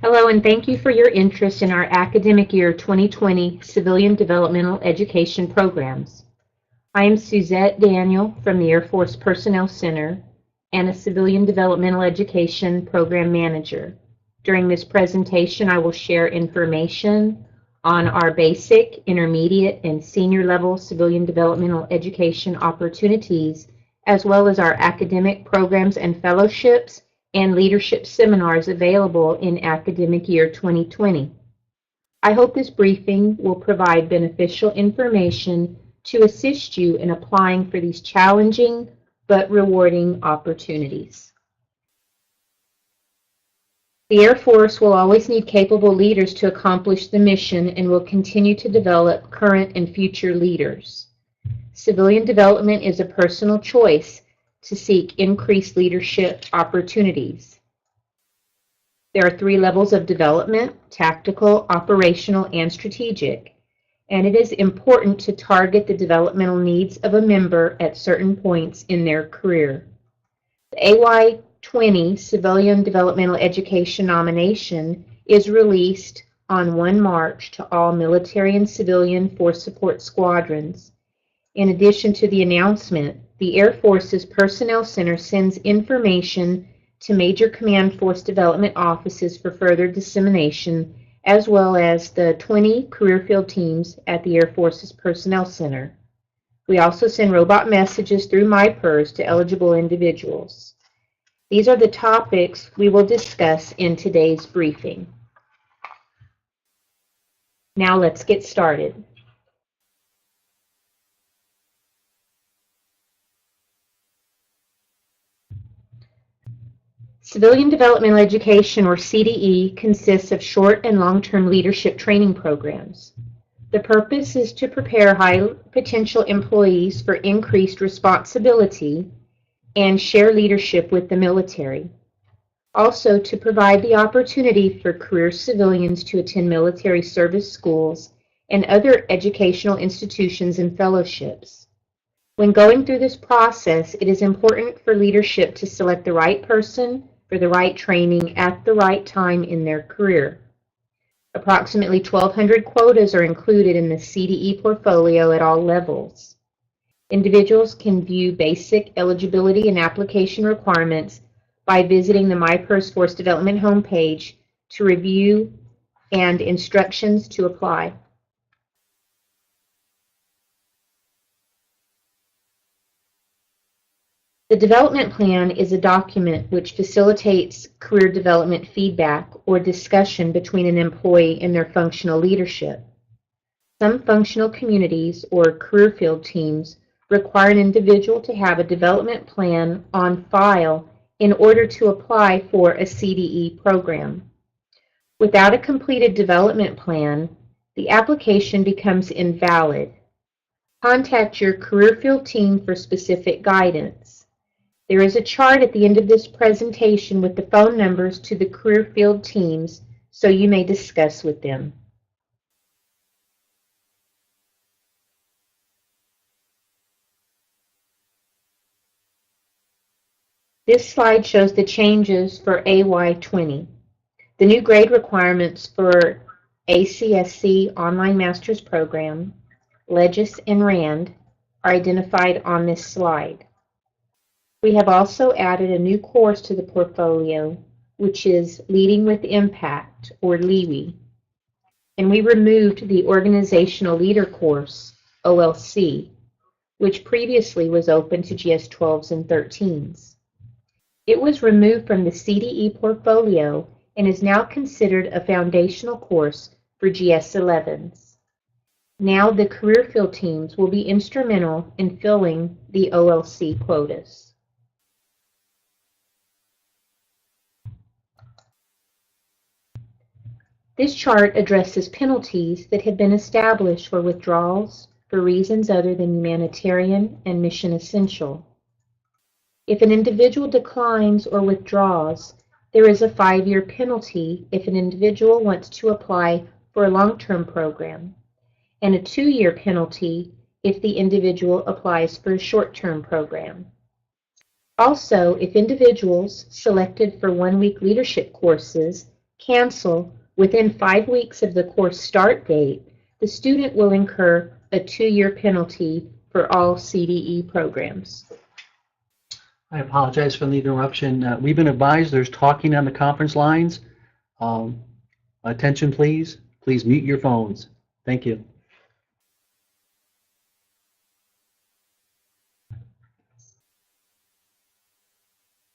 Hello, and thank you for your interest in our academic year 2020 Civilian Developmental Education programs. I am Suzette Daniel from the Air Force Personnel Center and a Civilian Developmental Education Program Manager. During this presentation, I will share information on our basic, intermediate, and senior level civilian developmental education opportunities, as well as our academic programs and fellowships and leadership seminars available in academic year 2020. I hope this briefing will provide beneficial information to assist you in applying for these challenging but rewarding opportunities. The Air Force will always need capable leaders to accomplish the mission and will continue to develop current and future leaders. Civilian development is a personal choice to seek increased leadership opportunities. There are 3 levels of development: tactical, operational, and strategic, and it is important to target the developmental needs of a member at certain points in their career. The AY20 Civilian Developmental Education nomination is released on 1 March to all military and civilian force support squadrons. In addition to the announcement, the Air Force's Personnel Center sends information to major command force development offices for further dissemination, as well as the 20 career field teams at the Air Force's Personnel Center. We also send robot messages through MyPers to eligible individuals. These are the topics we will discuss in today's briefing. Now let's get started. Civilian Developmental Education, or CDE, consists of short and long-term leadership training programs. The purpose is to prepare high-potential employees for increased responsibility and share leadership with the military. Also, to provide the opportunity for career civilians to attend military service schools and other educational institutions and fellowships. When going through this process, it is important for leadership to select the right person for the right training at the right time in their career. Approximately 1,200 quotas are included in the CDE portfolio at all levels. Individuals can view basic eligibility and application requirements by visiting the MyPers Force Development homepage to review and instructions to apply. The development plan is a document which facilitates career development feedback or discussion between an employee and their functional leadership. Some functional communities or career field teams require an individual to have a development plan on file in order to apply for a CDE program. Without a completed development plan, the application becomes invalid. Contact your career field team for specific guidance. There is a chart at the end of this presentation with the phone numbers to the career field teams so you may discuss with them. This slide shows the changes for AY20. The new grade requirements for ACSC Online Master's Program, LEGIS, and RAND are identified on this slide. We have also added a new course to the portfolio, which is Leading with Impact, or LEWI. And we removed the Organizational Leader course, OLC, which previously was open to GS-12s and 13s. It was removed from the CDE portfolio and is now considered a foundational course for GS-11s. Now the career field teams will be instrumental in filling the OLC quotas. This chart addresses penalties that have been established for withdrawals for reasons other than humanitarian and mission essential. If an individual declines or withdraws, there is a 5-year penalty if an individual wants to apply for a long-term program, and a 2-year penalty if the individual applies for a short-term program. Also, if individuals selected for 1-week leadership courses cancel within 5 weeks of the course start date, the student will incur a 2-year penalty for all CDE programs. I apologize for the interruption. We've been advised there's talking on the conference lines. Attention, please. Please mute your phones. Thank you.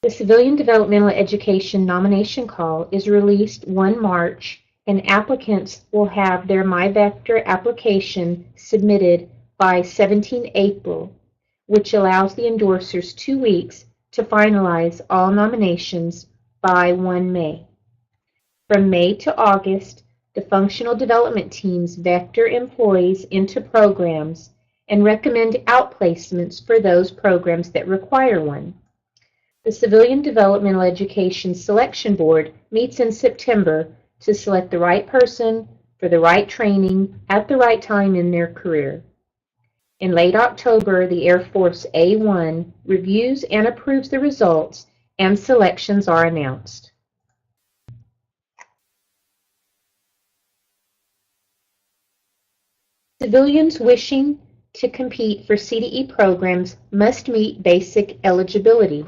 The Civilian Developmental Education nomination call is released 1 March, and applicants will have their MyVector application submitted by 17 April, which allows the endorsers 2 weeks to finalize all nominations by 1 May. From May to August, the functional development teams vector employees into programs and recommend outplacements for those programs that require one. The Civilian Developmental Education Selection Board meets in September to select the right person for the right training at the right time in their career. In late October, the Air Force A1 reviews and approves the results, and selections are announced. Civilians wishing to compete for CDE programs must meet basic eligibility,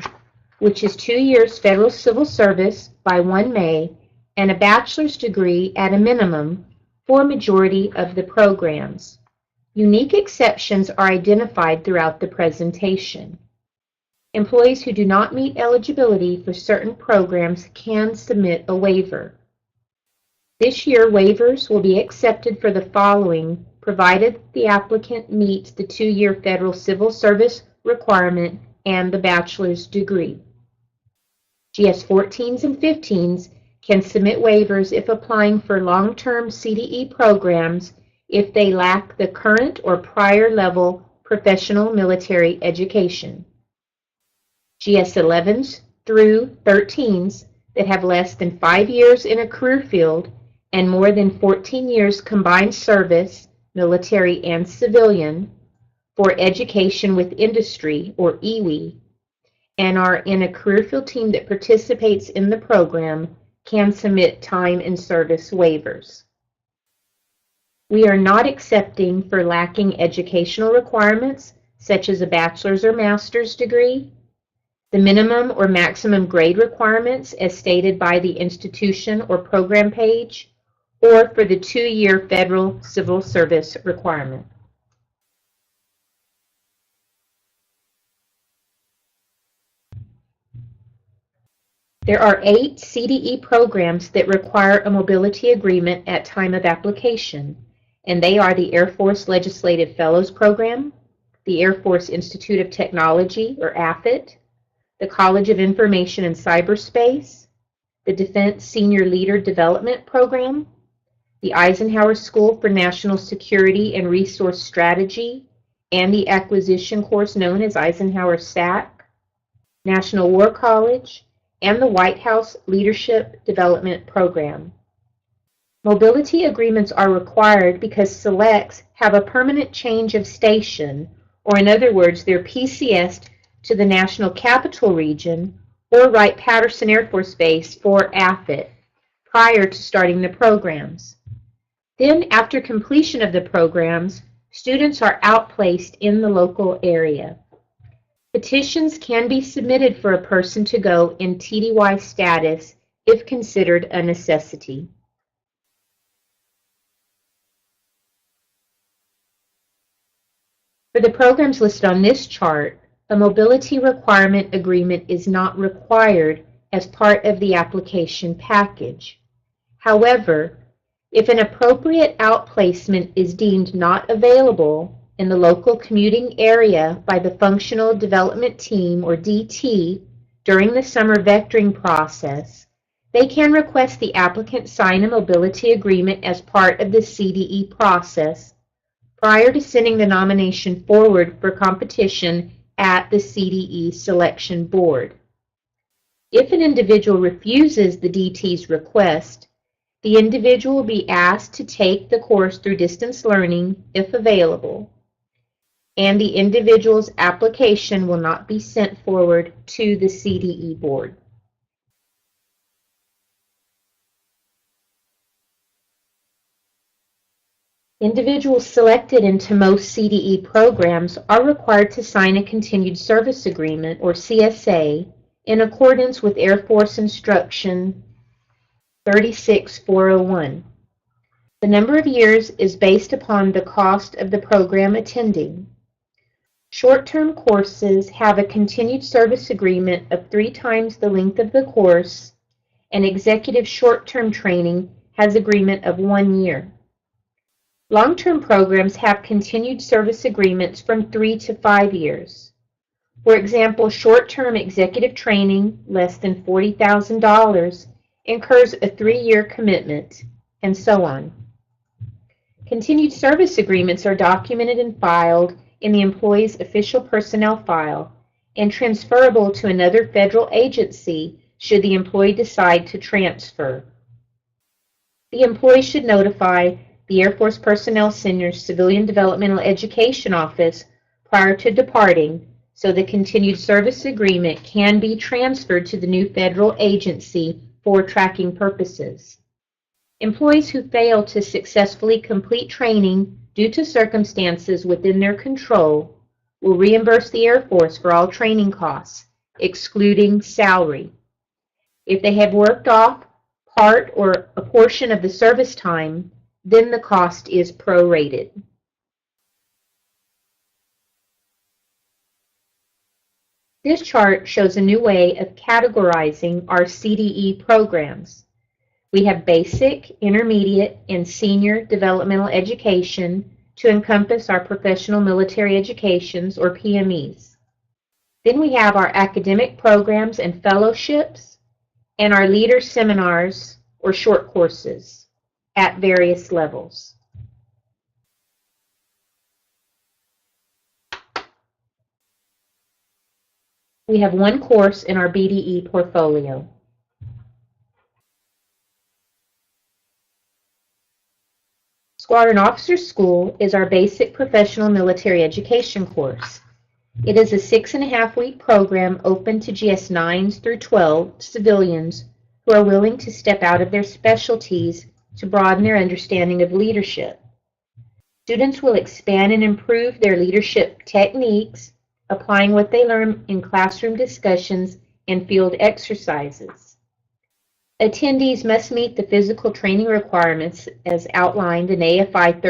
which is 2 years federal civil service by 1 May and a bachelor's degree at a minimum for a majority of the programs. Unique exceptions are identified throughout the presentation. Employees who do not meet eligibility for certain programs can submit a waiver. This year, waivers will be accepted for the following, provided the applicant meets the 2-year federal civil service requirement and the bachelor's degree. GS 14s and 15s can submit waivers if applying for long-term CDE programs if they lack the current or prior level professional military education. GS 11s through 13s that have less than 5 years in a career field and more than 14 years combined service, military and civilian, for education with industry, or EWI, and are in a career field team that participates in the program can submit time and service waivers. We are not accepting for lacking educational requirements, such as a bachelor's or master's degree, the minimum or maximum grade requirements as stated by the institution or program page, or for the 2-year federal civil service requirement. There are 8 CDE programs that require a mobility agreement at time of application, and they are the Air Force Legislative Fellows Program, the Air Force Institute of Technology, or AFIT, the College of Information and Cyberspace, the Defense Senior Leader Development Program, the Eisenhower School for National Security and Resource Strategy, and the acquisition course known as Eisenhower SAC, National War College, and the White House Leadership Development Program. Mobility agreements are required because selects have a permanent change of station, or in other words, they're PCS'd to the National Capital Region or Wright-Patterson Air Force Base for AFIT prior to starting the programs. Then, after completion of the programs, students are outplaced in the local area. Petitions can be submitted for a person to go in TDY status if considered a necessity. For the programs listed on this chart, a mobility requirement agreement is not required as part of the application package. However, if an appropriate outplacement is deemed not available in the local commuting area by the Functional Development Team, or DT, during the summer vectoring process, they can request the applicant sign a mobility agreement as part of the CDE process prior to sending the nomination forward for competition at the CDE selection board. If an individual refuses the DT's request, the individual will be asked to take the course through distance learning if available, and the individual's application will not be sent forward to the CDE board. Individuals selected into most CDE programs are required to sign a Continued Service Agreement, or CSA, in accordance with Air Force Instruction 36401. The number of years is based upon the cost of the program attending. Short-term courses have a Continued Service Agreement of 3 times the length of the course, and executive short-term training has agreement of 1 year. Long-term programs have Continued Service Agreements from 3 to 5 years. For example, short-term executive training, less than $40,000, incurs a 3-year commitment, and so on. Continued Service Agreements are documented and filed in the employee's official personnel file and transferable to another federal agency should the employee decide to transfer. The employee should notify the Air Force Personnel Center's Civilian Developmental Education Office prior to departing so the Continued Service Agreement can be transferred to the new federal agency for tracking purposes. Employees who fail to successfully complete training due to circumstances within their control will reimburse the Air Force for all training costs, excluding salary. If they have worked off part or a portion of the service time, then the cost is prorated. This chart shows a new way of categorizing our CDE programs. We have basic, intermediate, and senior developmental education to encompass our professional military educations, or PMEs. Then we have our academic programs and fellowships, and our leader seminars, or short courses, at various levels. We have 1 course in our BDE portfolio. Squadron Officer School is our basic professional military education course. It is a 6.5-week program open to GS 9s through 12 civilians who are willing to step out of their specialties to broaden their understanding of leadership. Students will expand and improve their leadership techniques, applying what they learn in classroom discussions and field exercises. Attendees must meet the physical training requirements as outlined in AFI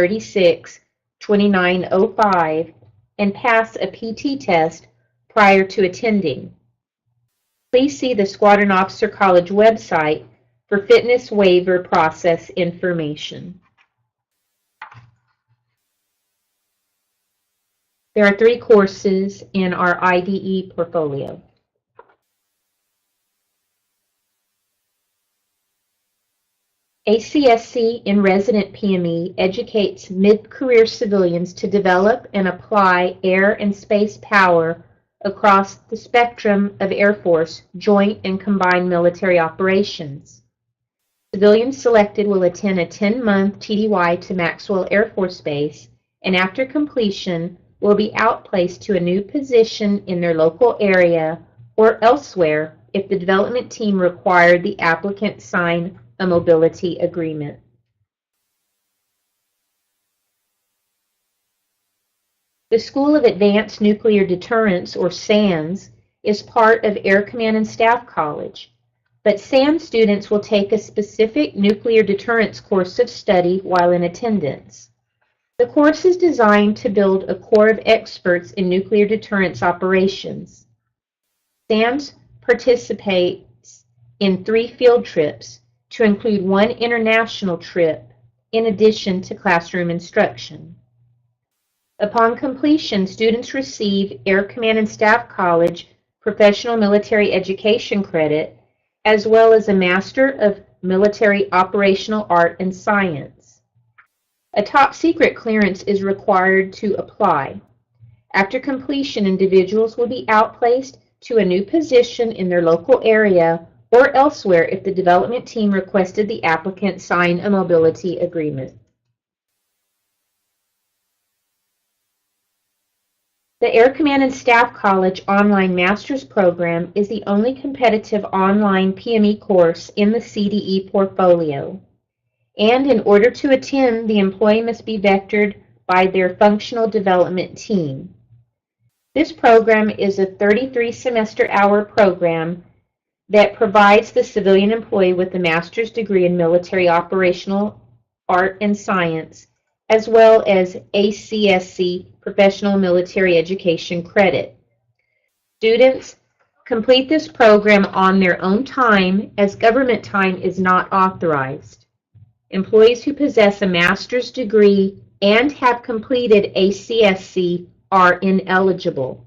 36-2905 and pass a PT test prior to attending. Please see the Squadron Officer College website for fitness waiver process information. There are 3 courses in our IDE portfolio. ACSC in Resident PME educates mid-career civilians to develop and apply air and space power across the spectrum of Air Force joint and combined military operations. Civilians selected will attend a 10-month TDY to Maxwell Air Force Base, and after completion will be outplaced to a new position in their local area or elsewhere if the development team required the applicant sign a mobility agreement. The School of Advanced Nuclear Deterrence, or SANS, is part of Air Command and Staff College, but SANS students will take a specific nuclear deterrence course of study while in attendance. The course is designed to build a corps of experts in nuclear deterrence operations. SANS participates in 3 field trips, to include 1 international trip in addition to classroom instruction. Upon completion, students receive Air Command and Staff College Professional Military Education credit, as well as a Master of Military Operational Art and Science. A top secret clearance is required to apply. After completion, individuals will be outplaced to a new position in their local area or elsewhere if the development team requested the applicant sign a mobility agreement. The Air Command and Staff College Online Master's Program is the only competitive online PME course in the CDE portfolio. And in order to attend, the employee must be vectored by their functional development team. This program is a 33-semester-hour program that provides the civilian employee with a master's degree in military operational art and science, as well as ACSC professional military education credit. Students complete this program on their own time, as government time is not authorized. Employees who possess a master's degree and have completed ACSC are ineligible.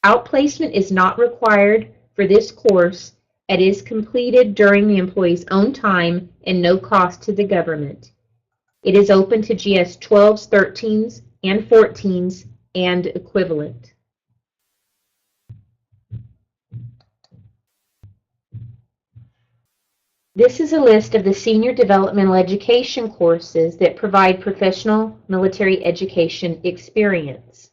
Outplacement is not required for this course. It is completed during the employee's own time and no cost to the government. It is open to GS 12s, 13s, and 14s and equivalent. This is a list of the senior developmental education courses that provide professional military education experience.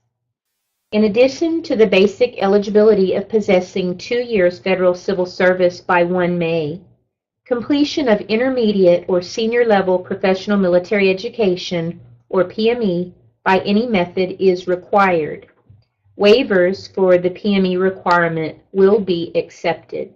In addition to the basic eligibility of possessing 2 years federal civil service by 1 May, completion of intermediate or senior level professional military education, or PME, by any method is required. Waivers for the PME requirement will be accepted.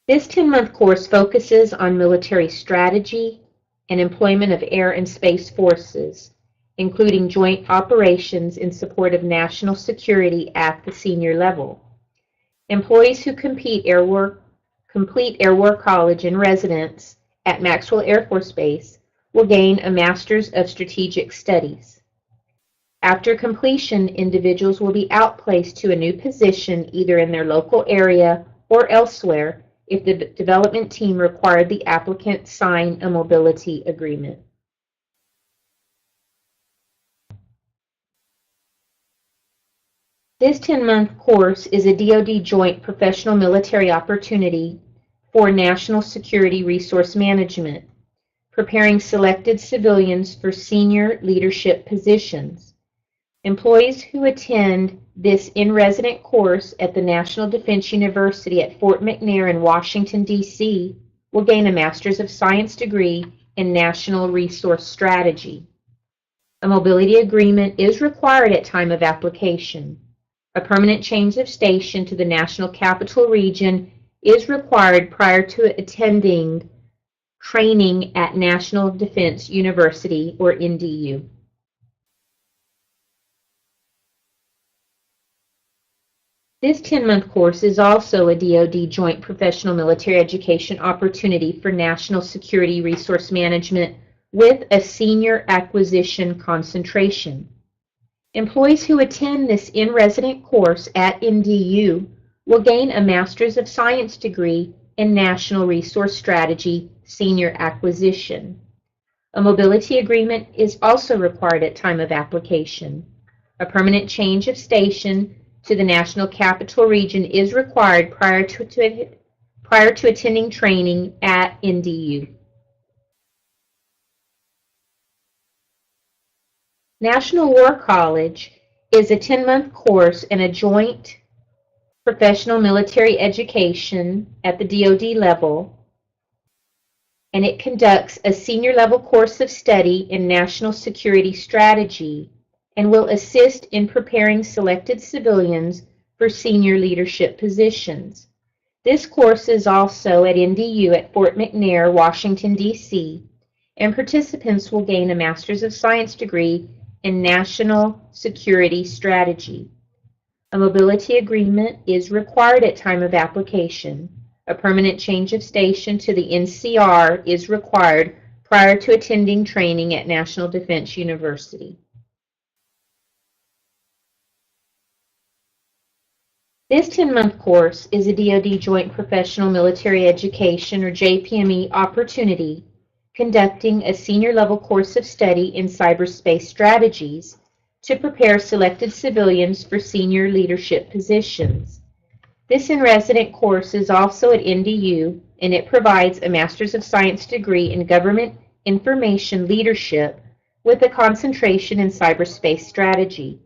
This 10-month course focuses on military strategy and employment of air and space forces, including joint operations in support of national security at the senior level. Employees who complete Air War College and residence at Maxwell Air Force Base will gain a Master's of Strategic Studies. After completion, individuals will be outplaced to a new position either in their local area or elsewhere if the development team required the applicant sign a mobility agreement. This 10-month course is a DoD Joint Professional Military Opportunity for National Security Resource Management, preparing selected civilians for senior leadership positions. Employees who attend this in-resident course at the National Defense University at Fort McNair in Washington, D.C. will gain a Master's of Science degree in National Resource Strategy. A mobility agreement is required at time of application. A permanent change of station to the National Capital Region is required prior to attending training at National Defense University, or NDU. This 10-month course is also a DoD Joint Professional Military Education Opportunity for National Security Resource Management with a senior acquisition concentration. Employees who attend this in-resident course at NDU will gain a Master's of Science degree in National Resource Strategy Senior Acquisition. A mobility agreement is also required at time of application. A permanent change of station to the National Capital Region is required prior to attending training at NDU. National War College is a 10-month course in a joint professional military education at the DoD level, and it conducts a senior level course of study in national security strategy and will assist in preparing selected civilians for senior leadership positions. This course is also at NDU at Fort McNair, Washington, D.C., and participants will gain a Master's of Science degree in National Security Strategy. A mobility agreement is required at time of application. A permanent change of station to the NCR is required prior to attending training at National Defense University. This 10-month course is a DoD Joint Professional Military Education, or JPME, opportunity conducting a senior level course of study in cyberspace strategies to prepare selected civilians for senior leadership positions. This in-resident course is also at NDU, and it provides a Master's of Science degree in Government Information Leadership with a concentration in cyberspace strategy.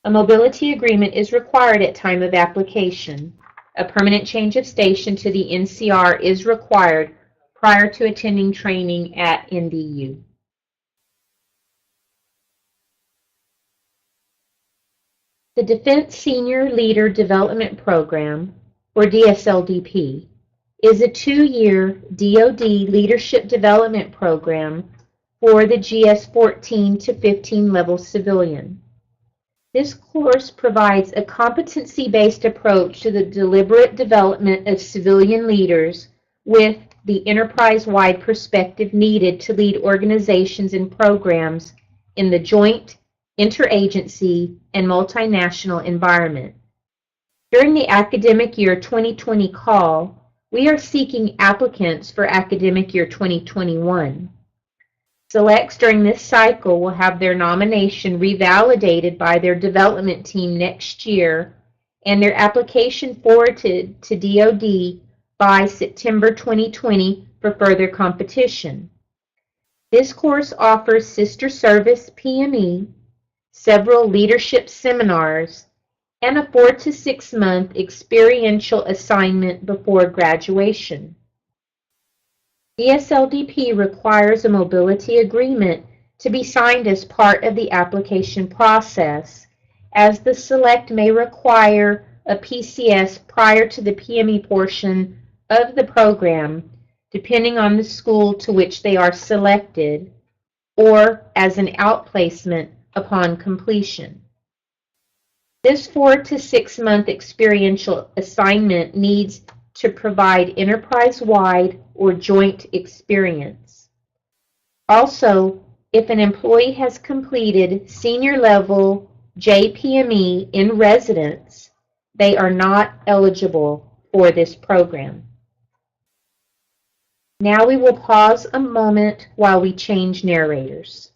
A mobility agreement is required at time of application. A permanent change of station to the NCR is required prior to attending training at NDU. The Defense Senior Leader Development Program, or DSLDP, is a 2-year DoD leadership development program for the GS 14 to 15 level civilian. This course provides a competency-based approach to the deliberate development of civilian leaders with the enterprise-wide perspective needed to lead organizations and programs in the joint, interagency, and multinational environment. During the academic year 2020 call, we are seeking applicants for academic year 2021. Selects during this cycle will have their nomination revalidated by their development team next year and their application forwarded to DoD by September 2020 for further competition. This course offers sister service PME, several leadership seminars, and a 4 to 6 month experiential assignment before graduation. DSLDP requires a mobility agreement to be signed as part of the application process, as the select may require a PCS prior to the PME portion of the program, depending on the school to which they are selected, or as an outplacement upon completion. This 4 to 6 month experiential assignment needs to provide enterprise-wide or joint experience. Also, if an employee has completed senior level JPME in residence, they are not eligible for this program. Now we will pause a moment while we change narrators.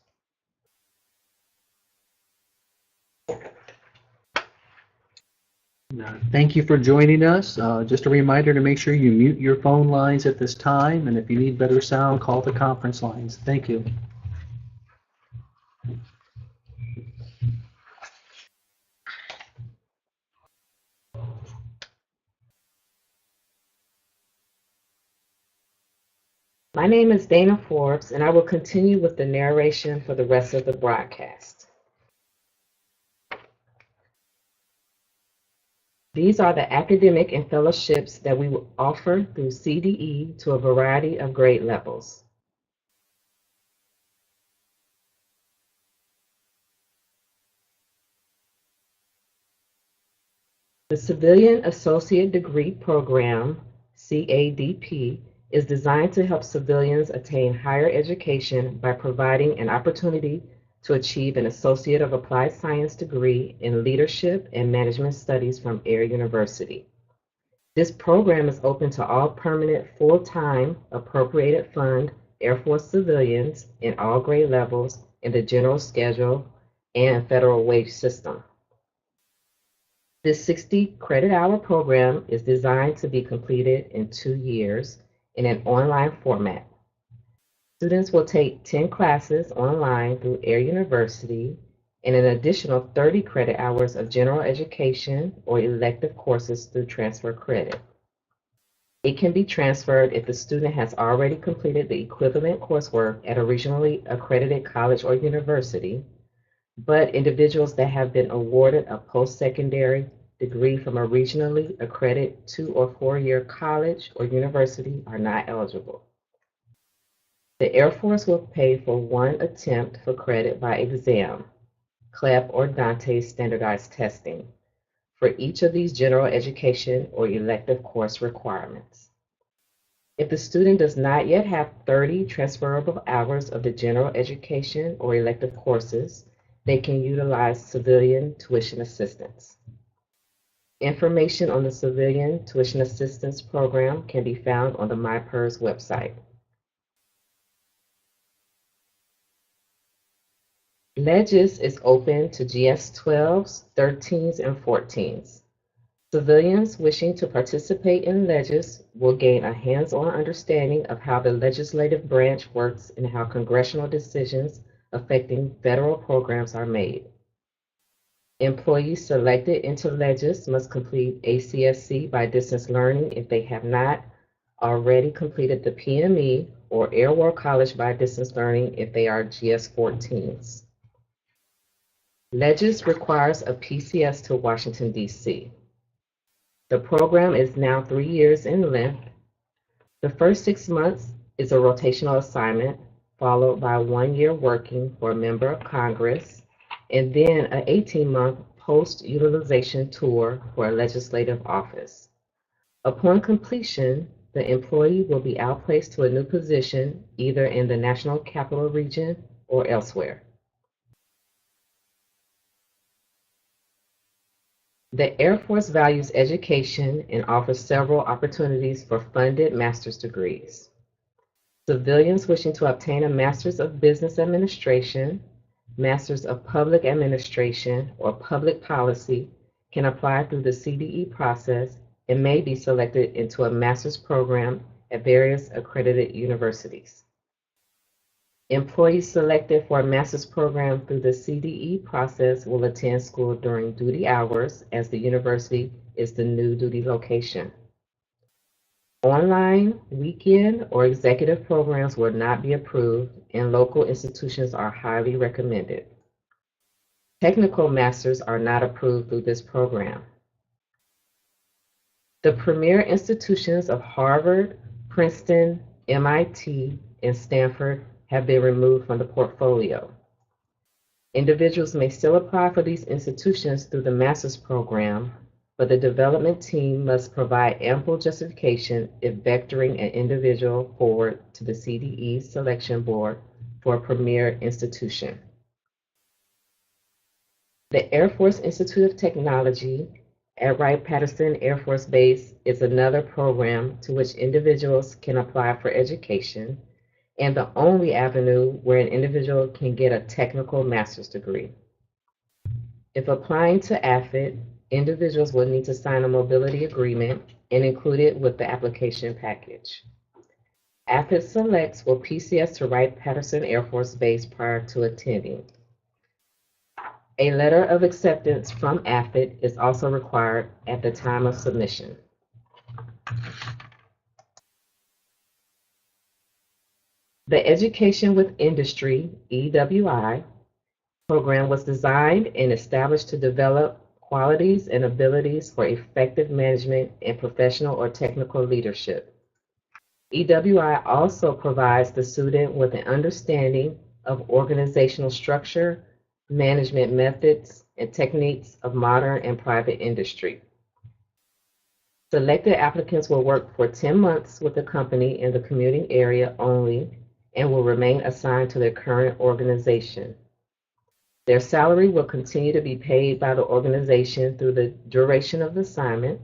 Thank you for joining us. Just a reminder to make sure you mute your phone lines at this time, and if you need better sound, call the conference lines. Thank you. My name is Dana Forbes, and I will continue with the narration for the rest of the broadcast. These are the academic and fellowships that we will offer through CDE to a variety of grade levels. The Civilian Associate Degree Program, CADP, is designed to help civilians attain higher education by providing an opportunity to achieve an Associate of Applied Science degree in Leadership and Management Studies from Air University. This program is open to all permanent, full-time, appropriated fund Air Force civilians in all grade levels in the general schedule and federal wage system. This 60 credit hour program is designed to be completed in 2 years in an online format. Students will take 10 classes online through Air University and an additional 30 credit hours of general education or elective courses through transfer credit. It can be transferred if the student has already completed the equivalent coursework at a regionally accredited college or university, but individuals that have been awarded a post-secondary degree from a regionally accredited 2 or 4 year college or university are not eligible. The Air Force will pay for 1 attempt for credit by exam, CLEP or Dante standardized testing, for each of these general education or elective course requirements. If the student does not yet have 30 transferable hours of the general education or elective courses, they can utilize civilian tuition assistance. Information on the Civilian Tuition Assistance Program can be found on the MyPERS website. LEGIS is open to GS 12s, 13s, and 14s. Civilians wishing to participate in LEGIS will gain a hands-on understanding of how the legislative branch works and how congressional decisions affecting federal programs are made. Employees selected into LEGIS must complete ACSC by distance learning if they have not already completed the PME, or Air War College by distance learning if they are GS-14s. LEGIS requires a PCS to Washington, D.C. The program is now 3 years in length. The first 6 months is a rotational assignment, followed by 1 year working for a member of Congress, and then an 18-month post-utilization tour for a legislative office. Upon completion, the employee will be outplaced to a new position, either in the National Capital Region or elsewhere. The Air Force values education and offers several opportunities for funded master's degrees. Civilians wishing to obtain a Master's of Business Administration, Master's of Public Administration, or Public Policy can apply through the CDE process and may be selected into a master's program at various accredited universities. Employees selected for a master's program through the CDE process will attend school during duty hours, as the university is the new duty location. Online, weekend, or executive programs will not be approved, and local institutions are highly recommended. Technical masters are not approved through this program. The premier institutions of Harvard, Princeton, MIT, and Stanford have been removed from the portfolio. Individuals may still apply for these institutions through the master's program, but the development team must provide ample justification if vectoring an individual forward to the CDE selection board for a premier institution. The Air Force Institute of Technology at Wright-Patterson Air Force Base is another program to which individuals can apply for education, and the only avenue where an individual can get a technical master's degree. If applying to AFIT, individuals will need to sign a mobility agreement and include it with the application package. AFIT selects will PCS to Wright-Patterson Air Force Base prior to attending. A letter of acceptance from AFIT is also required at the time of submission. The Education with Industry, EWI, program was designed and established to develop qualities and abilities for effective management and professional or technical leadership. EWI also provides the student with an understanding of organizational structure, management methods, and techniques of modern and private industry. Selected applicants will work for 10 months with the company in the commuting area only and will remain assigned to their current organization. Their salary will continue to be paid by the organization through the duration of the assignment.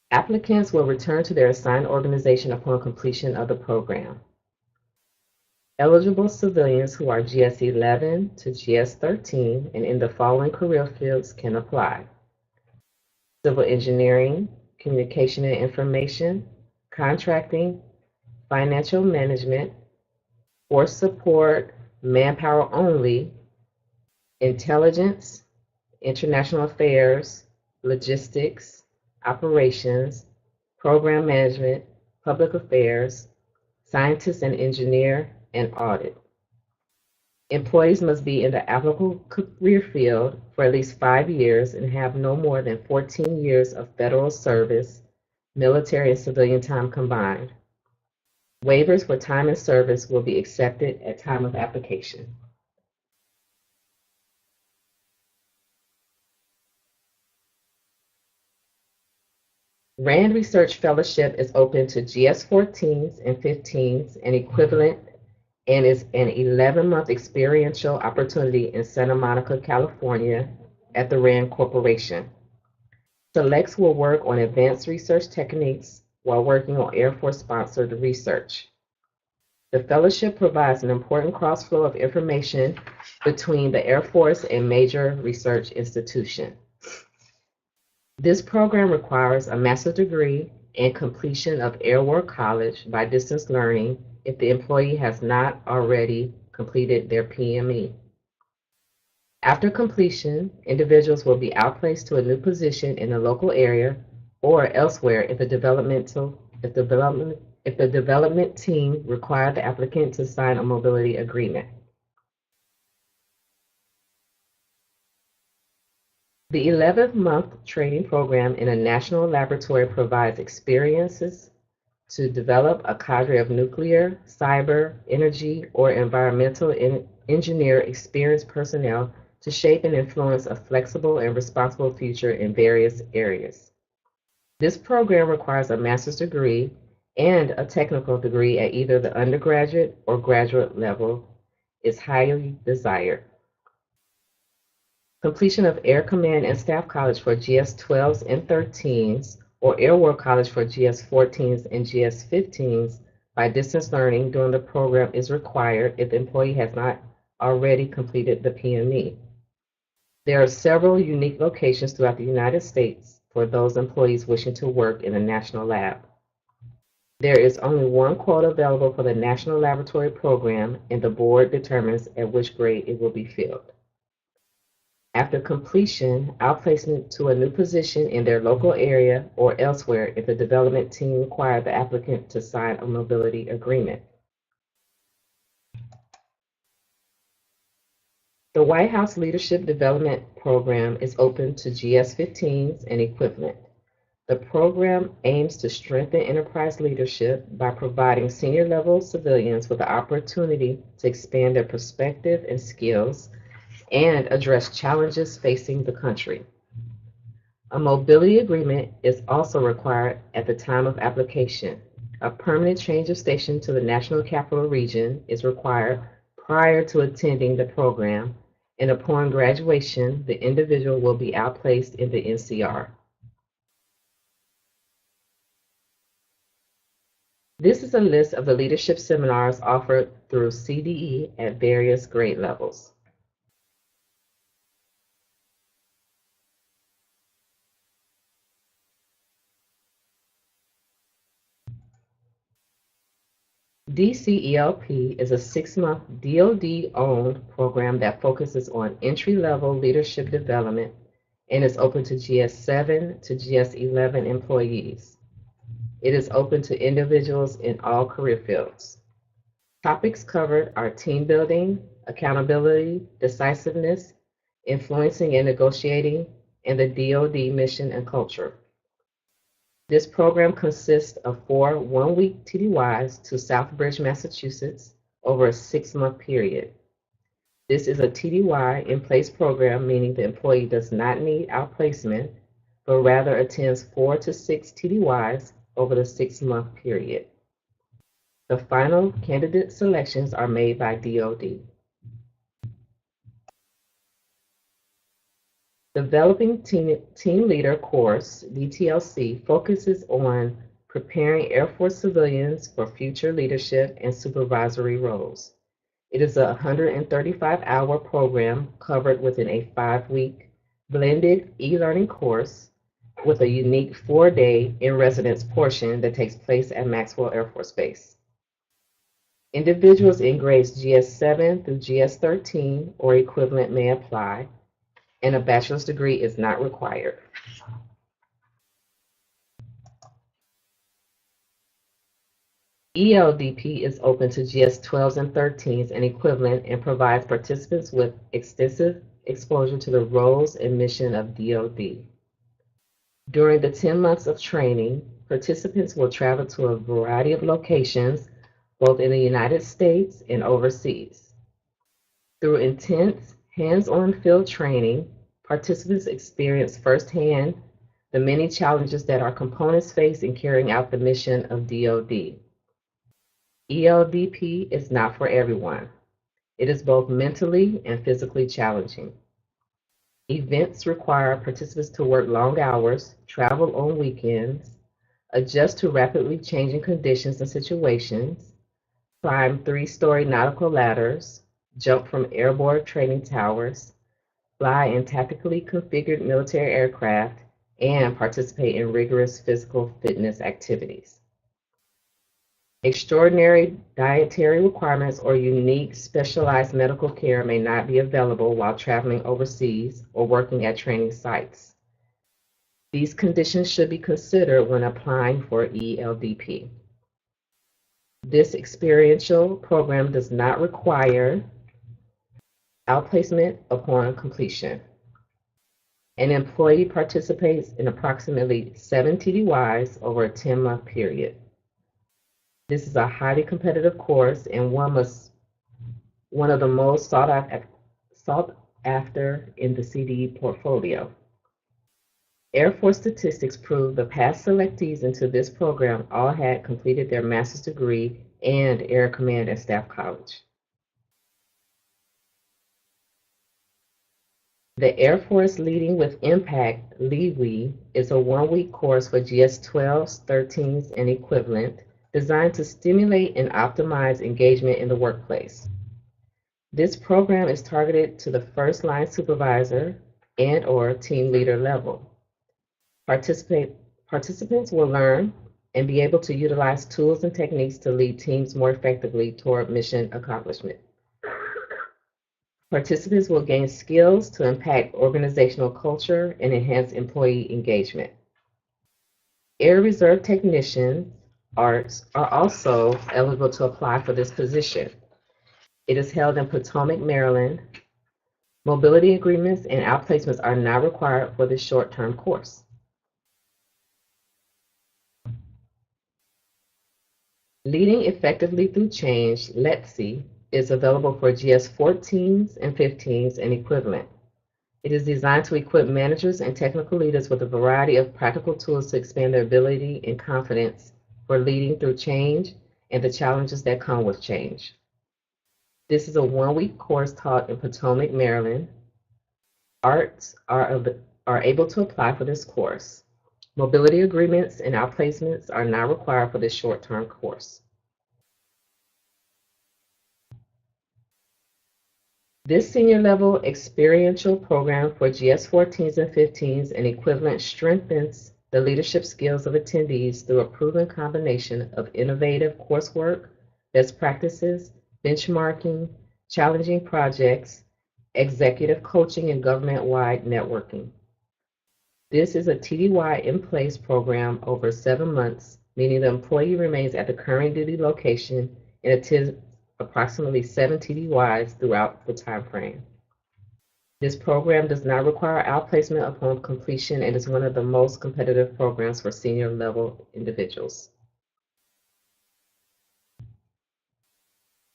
Applicants will return to their assigned organization upon completion of the program. Eligible civilians who are GS-11 to GS-13 and in the following career fields can apply: civil engineering, communication and information, contracting, financial management, force support, manpower only, intelligence, international affairs, logistics, operations, program management, public affairs, scientist and engineer, and audit. Employees must be in the applicable career field for at least 5 years and have no more than 14 years of federal service, military and civilian time combined. Waivers for time and service will be accepted at time of application. RAND Research Fellowship is open to GS-14s and 15s and equivalent, and is an 11-month experiential opportunity in Santa Monica, California at the RAND Corporation. Selects will work on advanced research techniques while working on Air Force-sponsored research. The fellowship provides an important cross-flow of information between the Air Force and major research institutions. This program requires a master's degree and completion of Air War College by distance learning if the employee has not already completed their PME. After completion, individuals will be outplaced to a new position in the local area or elsewhere if the development team require the applicant to sign a mobility agreement. The 11-month training program in a national laboratory provides experiences to develop a cadre of nuclear, cyber, energy, or environmental engineer experienced personnel to shape and influence a flexible and responsible future in various areas. This program requires a master's degree and a technical degree at either the undergraduate or graduate level is highly desired. Completion of Air Command and Staff College for GS-12s and 13s or Air War College for GS-14s and GS-15s by distance learning during the program is required if the employee has not already completed the PME. There are several unique locations throughout the United States for those employees wishing to work in a national lab. There is only one quota available for the National Laboratory Program, and the board determines at which grade it will be filled. After completion, outplacement to a new position in their local area or elsewhere if the development team requires the applicant to sign a mobility agreement. The White House Leadership Development Program is open to GS-15s and equivalent. The program aims to strengthen enterprise leadership by providing senior-level civilians with the opportunity to expand their perspective and skills and address challenges facing the country. A mobility agreement is also required at the time of application. A permanent change of station to the National Capital Region is required prior to attending the program, and upon graduation, the individual will be outplaced in the NCR. This is a list of the leadership seminars offered through CDE at various grade levels. DCELP is a 6-month DoD-owned program that focuses on entry-level leadership development and is open to GS-7 to GS-11 employees. It is open to individuals in all career fields. Topics covered are team building, accountability, decisiveness, influencing and negotiating, and the DoD mission and culture. This program consists of 4 one-week TDYs to Southbridge, Massachusetts, over a 6-month period. This is a TDY in place program, meaning the employee does not need outplacement, but rather attends 4 to 6 TDYs over the 6-month period. The final candidate selections are made by DoD. Developing Team Leader course, DTLC, focuses on preparing Air Force civilians for future leadership and supervisory roles. It is a 135-hour program covered within a 5-week blended e-learning course with a unique 4-day in-residence portion that takes place at Maxwell Air Force Base. Individuals in grades GS-7 through GS-13 or equivalent may apply, and a bachelor's degree is not required. ELDP is open to GS-12s and 13s and equivalent and provides participants with extensive exposure to the roles and mission of DoD. During the 10 months of training, participants will travel to a variety of locations, both in the United States and overseas. Through intense hands-on field training, participants experience firsthand the many challenges that our components face in carrying out the mission of DoD. ELDP is not for everyone. It is both mentally and physically challenging. Events require participants to work long hours, travel on weekends, adjust to rapidly changing conditions and situations, climb 3-story nautical ladders, jump from airborne training towers, fly in tactically configured military aircraft, and participate in rigorous physical fitness activities. Extraordinary dietary requirements or unique specialized medical care may not be available while traveling overseas or working at training sites. These conditions should be considered when applying for ELDP. This experiential program does not require outplacement upon completion. An employee participates in approximately 7 TDYs over a 10-month period. This is a highly competitive course and one of the most sought after in the CDE portfolio. Air Force statistics prove the past selectees into this program all had completed their master's degree and Air Command and Staff College. The Air Force Leading with Impact, LEWI, is a 1-week course for GS-12s, 13s, and equivalent, designed to stimulate and optimize engagement in the workplace. This program is targeted to the first-line supervisor and/or team leader level. Participants will learn and be able to utilize tools and techniques to lead teams more effectively toward mission accomplishment. Participants will gain skills to impact organizational culture and enhance employee engagement. Air Reserve Technicians are also eligible to apply for this position. It is held in Potomac, Maryland. Mobility agreements and outplacements are not required for this short-term course. Leading Effectively Through Change, LETC, is available for GS-14s and 15s and equivalent. It is designed to equip managers and technical leaders with a variety of practical tools to expand their ability and confidence for leading through change and the challenges that come with change. This is a 1-week course taught in Potomac, Maryland. ARTs are able to apply for this course. Mobility agreements and outplacements are not required for this short-term course. This senior level experiential program for GS-14s and 15s and equivalent strengthens the leadership skills of attendees through a proven combination of innovative coursework, best practices, benchmarking, challenging projects, executive coaching, and government-wide networking. This is a TDY in place program over 7 months, meaning the employee remains at the current duty location and attends approximately 7 TDYs throughout the time frame. This program does not require outplacement upon completion and is one of the most competitive programs for senior level individuals.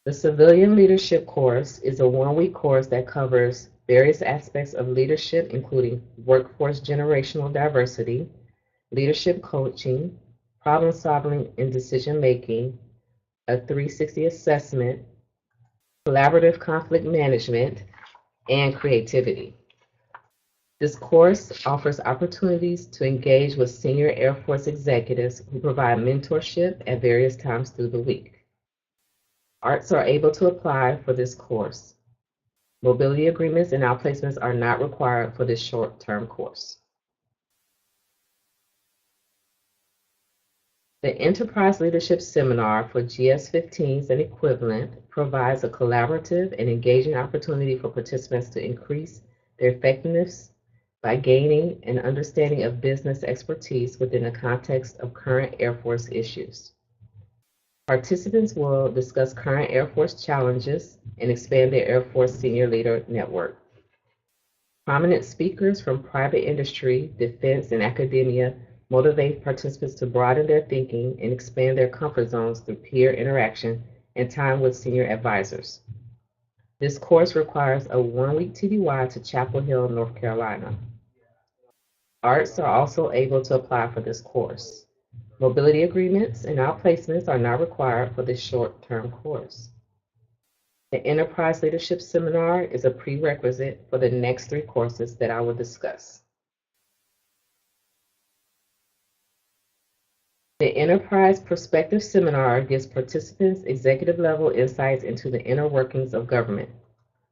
The Civilian Leadership course is a 1-week course that covers various aspects of leadership, including workforce generational diversity, leadership coaching, problem solving and decision making, a 360 assessment, collaborative conflict management, and creativity. This course offers opportunities to engage with senior Air Force executives who provide mentorship at various times through the week. ARTs are able to apply for this course. Mobility agreements and outplacements are not required for this short-term course. The Enterprise Leadership Seminar for GS-15s and equivalent provides a collaborative and engaging opportunity for participants to increase their effectiveness by gaining an understanding of business expertise within the context of current Air Force issues. Participants will discuss current Air Force challenges and expand their Air Force senior leader network. Prominent speakers from private industry, defense, and academia motivate participants to broaden their thinking and expand their comfort zones through peer interaction and time with senior advisors. This course requires a 1-week TDY to Chapel Hill, North Carolina. ARTs are also able to apply for this course. Mobility agreements and outplacements are not required for this short-term course. The Enterprise Leadership Seminar is a prerequisite for the next 3 courses that I will discuss. The Enterprise Perspective Seminar gives participants executive-level insights into the inner workings of government.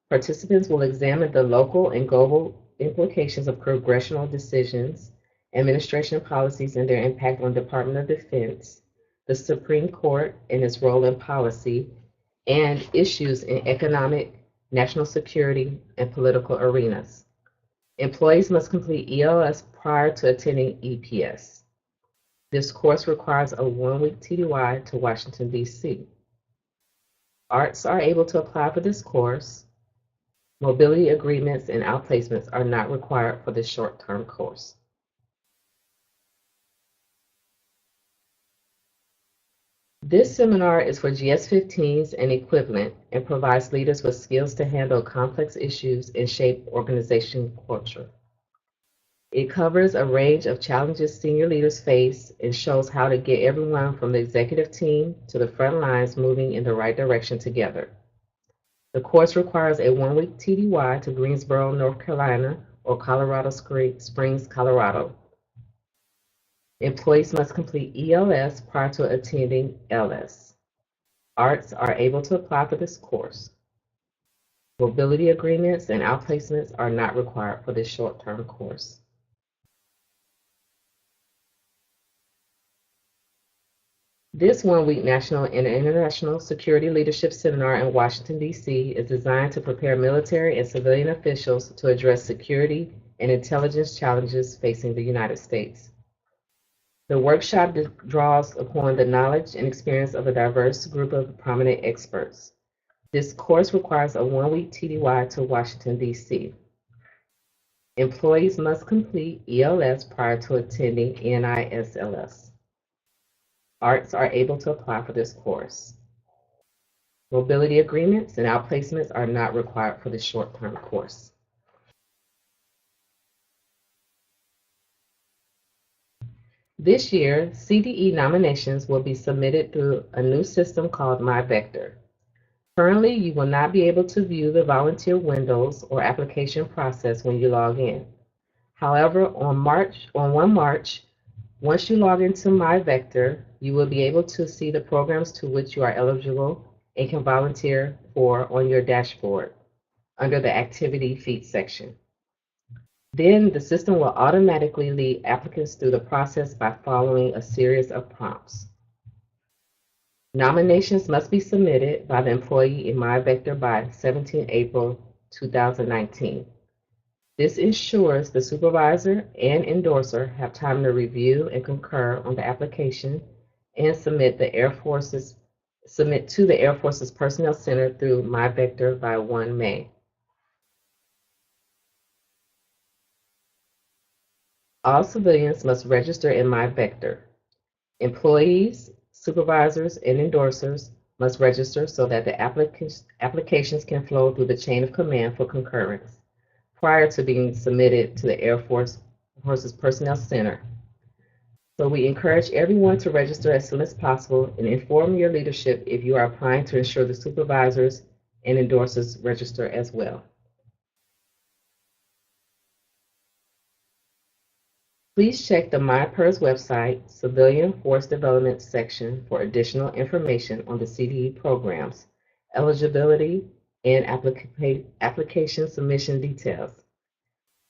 Participants will examine the local and global implications of congressional decisions, administration policies, and their impact on Department of Defense, the Supreme Court and its role in policy, and issues in economic, national security, and political arenas. Employees must complete ELS prior to attending EPS. This course requires a one-week TDY to Washington, D.C. Arts are able to apply for this course. Mobility agreements and outplacements are not required for this short-term course. This seminar is for GS-15s and equivalent and provides leaders with skills to handle complex issues and shape organization culture. It covers a range of challenges senior leaders face and shows how to get everyone from the executive team to the front lines moving in the right direction together. The course requires a one-week TDY to Greensboro, North Carolina, or Colorado Springs, Colorado. Employees must complete ELS prior to attending LS. Arts are able to apply for this course. Mobility agreements and outplacements are not required for this short-term course. This one-week national and international security leadership seminar in Washington, D.C. is designed to prepare military and civilian officials to address security and intelligence challenges facing the United States. The workshop draws upon the knowledge and experience of a diverse group of prominent experts. This course requires a one-week TDY to Washington, D.C. Employees must complete ELS prior to attending NISLS. Arts are able to apply for this course. Mobility agreements and outplacements are not required for this short-term course. This year, CDE nominations will be submitted through a new system called MyVector. Currently, you will not be able to view the volunteer windows or application process when you log in. However, on 1 March, once you log into MyVector, you will be able to see the programs to which you are eligible and can volunteer for on your dashboard under the Activity Feed section. Then the system will automatically lead applicants through the process by following a series of prompts. Nominations must be submitted by the employee in MyVector by 17 April 2019. This ensures the supervisor and endorser have time to review and concur on the application and submit to the Air Force's Personnel Center through MyVector by 1 May. All civilians must register in MyVector. Employees, supervisors, and endorsers must register so that the applications can flow through the chain of command for concurrence prior to being submitted to the Air Force's Personnel Center. So we encourage everyone to register as soon as possible and inform your leadership if you are applying to ensure the supervisors and endorsers register as well. Please check the MyPERS website, Civilian Force Development section for additional information on the CDE programs, eligibility, and application submission details.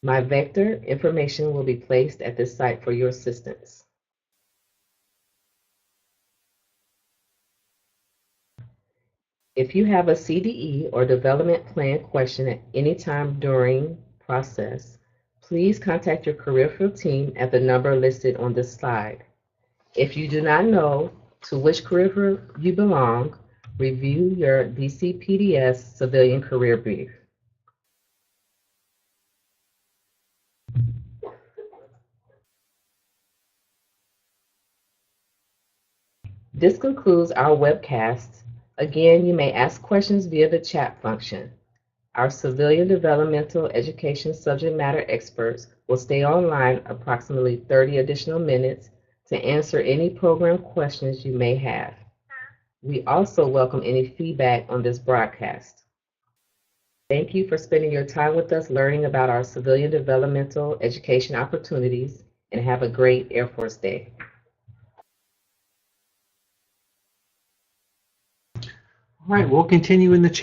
MyVector information will be placed at this site for your assistance. If you have a CDE or development plan question at any time during process, please contact your career field team at the number listed on this slide. If you do not know to which career field you belong, review your DCPDS Civilian Career Brief. This concludes our webcast. Again, you may ask questions via the chat function. Our civilian developmental education subject matter experts will stay online approximately 30 additional minutes to answer any program questions you may have. We also welcome any feedback on this broadcast. Thank you for spending your time with us learning about our civilian developmental education opportunities, and have a great Air Force Day. All right, we'll continue in the chat.